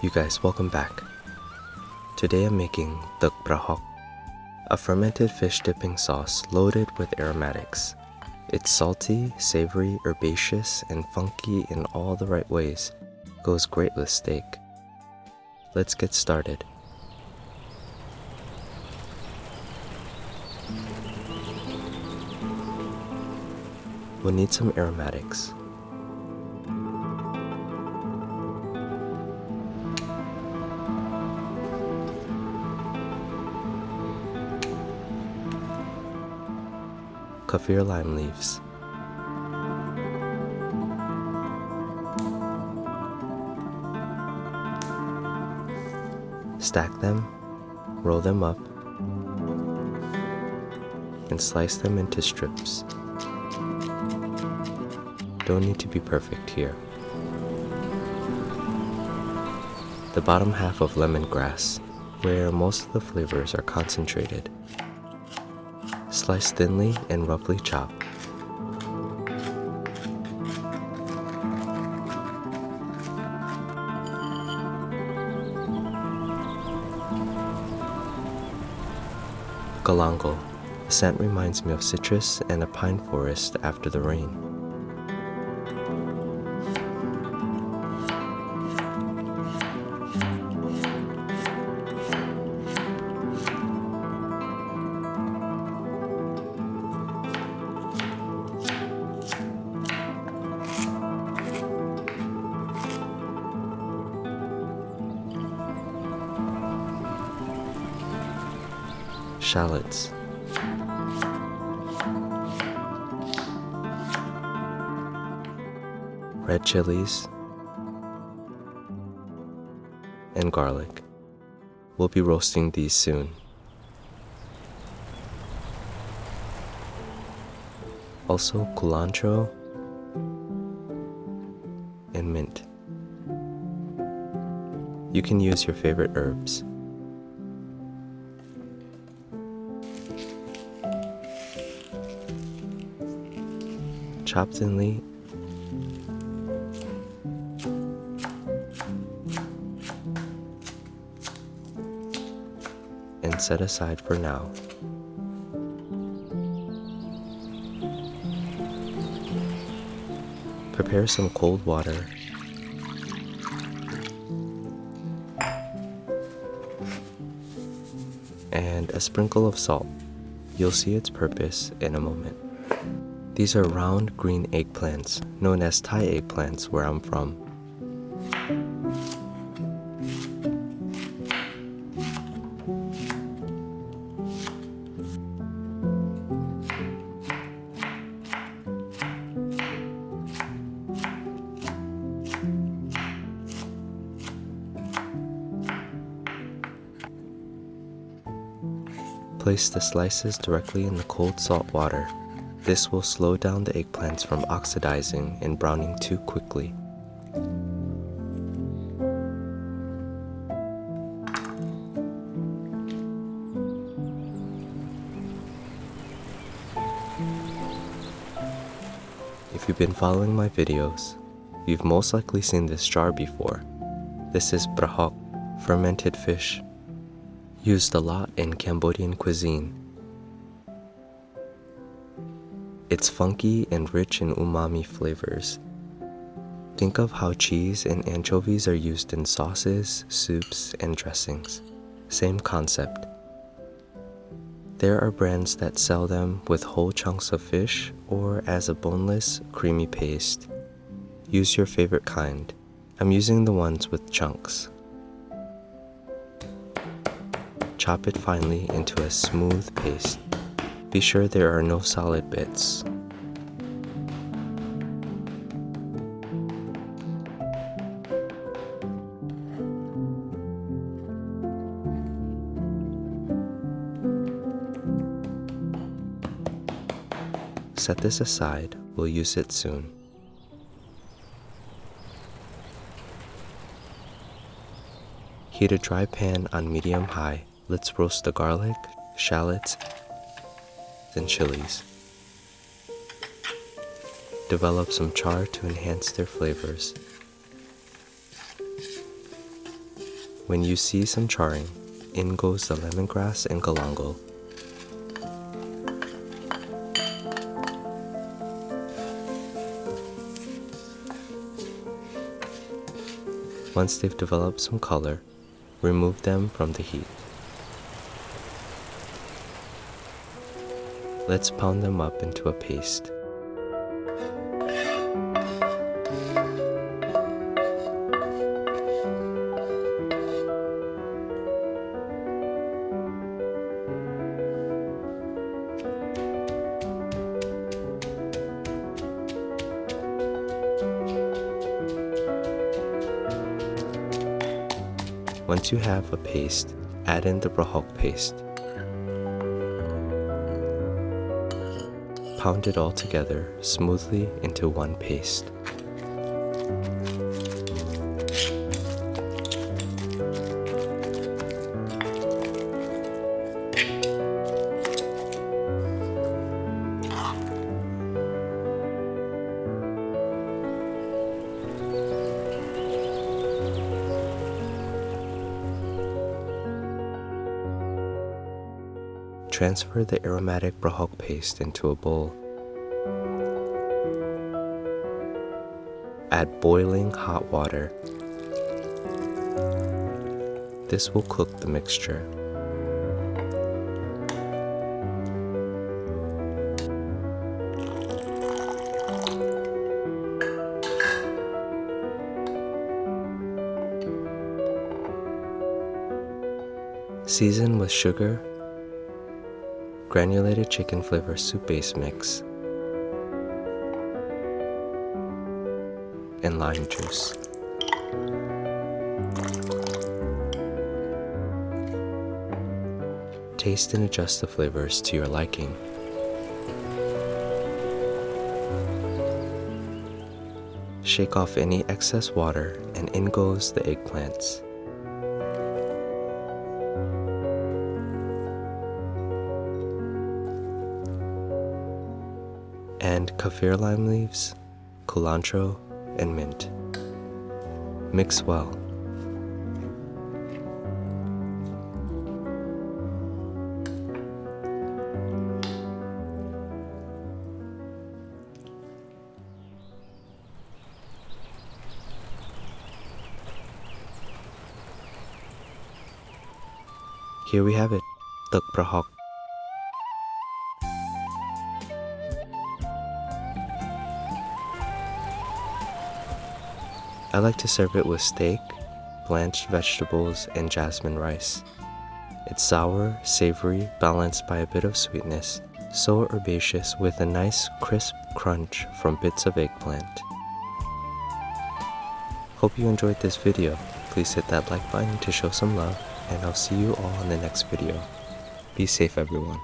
You guys, welcome back. Today I'm making Tirk Prahok, a fermented fish dipping sauce loaded with aromatics. It's salty, savory, herbaceous, and funky in all the right ways. Goes great with steak. Let's get started. We'll need some aromatics. Kaffir Lime Leaves. Stack them, roll them up, and slice them into strips. Don't need to be perfect here. The bottom half of lemongrass, where most of the flavors are concentrated. Slice thinly and roughly chop. Galangal. The scent reminds me of citrus and a pine forest after the rain. Shallots. Red chilies and garlic. We'll be roasting these soon. Also culantro and mint. You can use your favorite herbs. Chop thinly and set aside for now. Prepare some cold water and a sprinkle of salt. You'll see its purpose in a moment. These are round green eggplants, known as Thai eggplants where I'm from. Place the slices directly in the cold salt water. This will slow down the eggplants from oxidizing and browning too quickly. If you've been following my videos, you've most likely seen this jar before. This is prahok, fermented fish, used a lot in Cambodian cuisine. It's funky and rich in umami flavors. Think of how cheese and anchovies are used in sauces, soups, and dressings. Same concept. There are brands that sell them with whole chunks of fish or as a boneless, creamy paste. Use your favorite kind. I'm using the ones with chunks. Chop it finely into a smooth paste. Be sure there are no solid bits. Set this aside, we'll use it soon. Heat a dry pan on medium-high. Let's roast the garlic, shallots, and chilies. Develop some char to enhance their flavors. When you see some charring, in goes the lemongrass and galangal. Once they've developed some color, remove them from the heat. Let's pound them up into a paste. Once you have a paste, add in the Prahok paste. Pound it all together smoothly into one paste. Transfer the aromatic Prahok paste into a bowl. Add boiling hot water. This will cook the mixture. Season with sugar, granulated chicken flavor soup base mix, and lime juice. Taste and adjust the flavors to your liking. Shake off any excess water and in goes the eggplants. And Kaffir Lime Leaves, Culantro, and mint. Mix well. Here we have it, Tirk Prahok. I like to serve it with steak, blanched vegetables, and jasmine rice. It's sour, savory, balanced by a bit of sweetness, so herbaceous with a nice crisp crunch from bits of eggplant. Hope you enjoyed this video. Please hit that like button to show some love, and I'll see you all in the next video. Be safe, everyone.